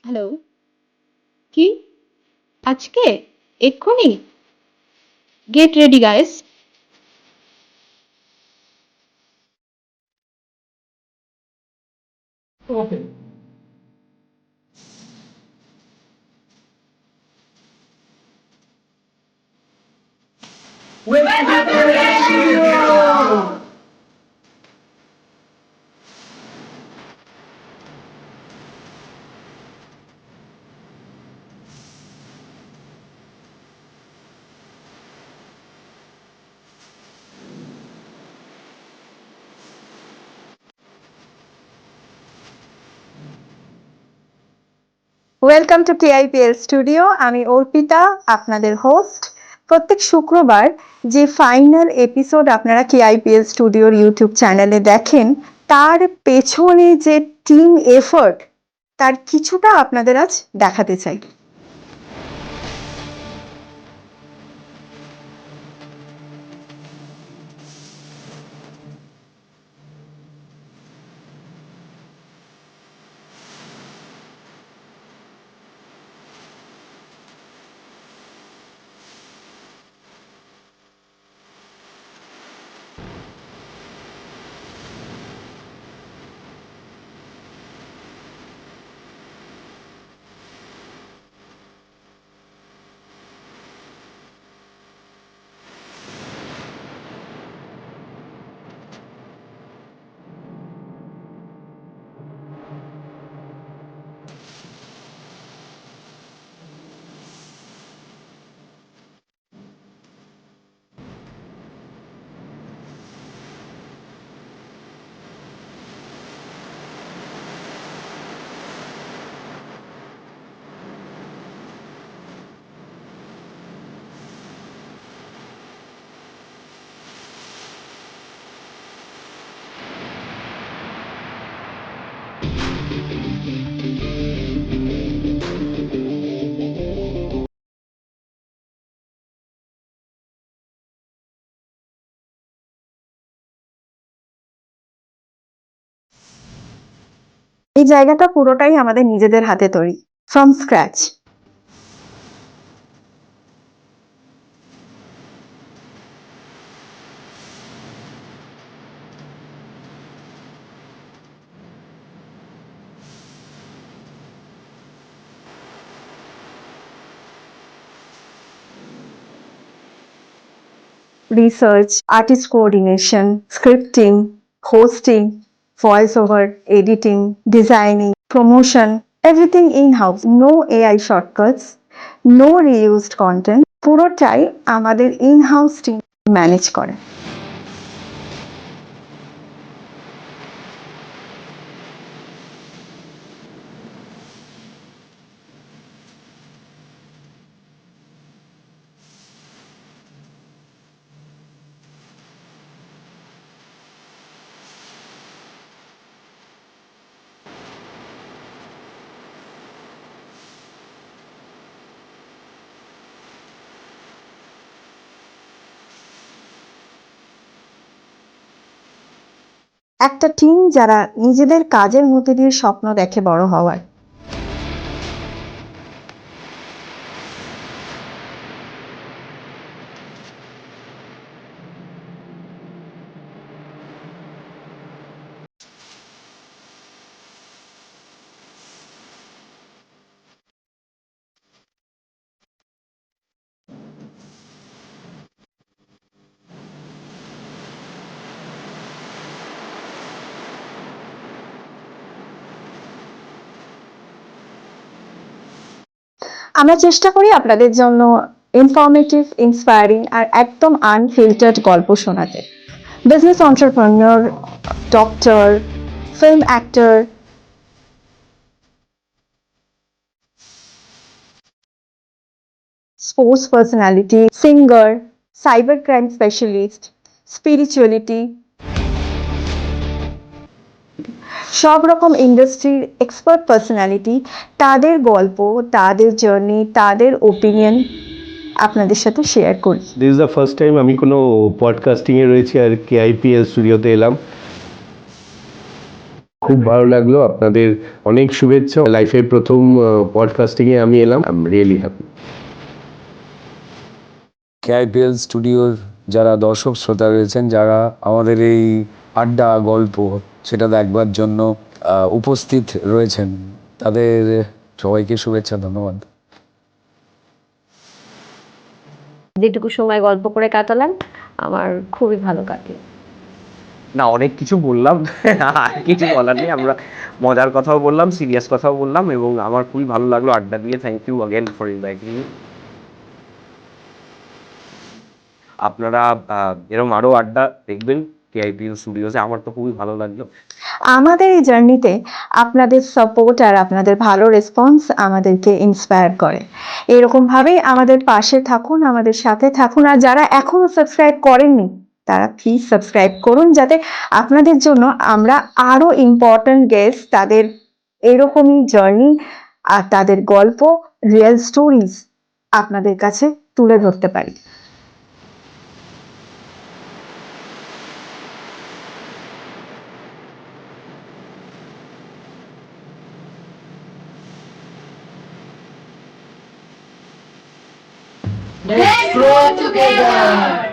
Hello, কি? আজকে? এক্ষুনি? Get ready guys. Okay. Welcome to TIPL studio. আমি অর্পিতা, আপনাদের হোস্ট। প্রত্যেক শুক্রবার যে ফাইনাল এপিসোড আপনারা টিআইপিএল স্টুডিওর ইউটিউব চ্যানেলে দেখেন, তার পেছনে যে টিম এফোর্ট, তার কিছুটা আপনাদের আজ দেখাতে চাই। এই জায়গাটা পুরোটাই আমাদের নিজেদের হাতে তৈরি, from scratch. Research, artist coordination, scripting, hosting, voice over, editing, designing, promotion, everything in house. No AI shortcuts, no reused content, পুরোটাই আমাদের ইন হাউস টিম ম্যানেজ করে। একটা টিম যারা নিজেদের কাজের মধ্যে দিয়ে স্বপ্ন দেখে বড় হওয়ার। আমরা চেষ্টা করি আপনাদের জন্য ইনফরমেটিভ, ইন্সপায়ারিং আর একদম আনফিল্টার্ড গল্প শোনাতে। Business entrepreneur, doctor, film actor, sports personality, singer, cyber crime specialist, spirituality, সব রকম ইন্ডাস্ট্রির এক্সপার্ট পার্সোনালিটি, তাদের গল্প, তাদের জার্নি, তাদের ওপিনিয়ন আপনাদের সাথে শেয়ার করি। This is the first time আমি কোনো পডকাস্টিংয়ে রয়েছি আর কেআইপিএল স্টুডিওতে এলাম। খুব ভালো লাগলো, আপনাদের অনেক শুভেচ্ছা। লাইফের প্রথম পডকাস্টিংয়ে আমি এলাম, আই এম রিয়েলি হ্যাপি। কেআইপিএল স্টুডিওর যারা দর্শক শ্রোতা রয়েছেন, যারা আমাদের এই আড্ডা গল্প সেটা দেখবার জন্য উপস্থিত রয়েছেন, তাদের সবাইকে শুভেচ্ছা, ধন্যবাদ। যেটুকু সময় গল্প করে কাটালাম আমার খুবই ভালো কাটলো। না, অনেক কিছু বললাম, আর কিছু বলার নেই। আমরা মজার কথাও বললাম, সিরিয়াস কথাও বললাম, এবং আমার খুবই ভালো লাগলো আড্ডা দিয়ে। Thank you again for inviting me. আপনারা এরকম আরো আড্ডা দেখবেন কেআইপিএল স্টুডিওতে। আমার তো খুবই ভালো লাগলো। আমাদের এই জার্নিতে আপনাদের সাপোর্ট আর আপনাদের ভালো রেসপন্স আমাদেরকে ইন্সপায়ার করে। এরকমভাবেই আমাদের পাশে থাকুন, আমাদের সাথে থাকুন। আর যারা এখনো সাবস্ক্রাইব করেননি তারা প্লিজ সাবস্ক্রাইব করুন, যাতে আপনাদের জন্য আমরা আরো ইম্পর্ট্যান্ট গেস্ট, তাদের এরকমই জার্নি আর তাদের গল্প, রিয়েল স্টোরিজ আপনাদের কাছে তুলে ধরতে পারি। Let's grow together!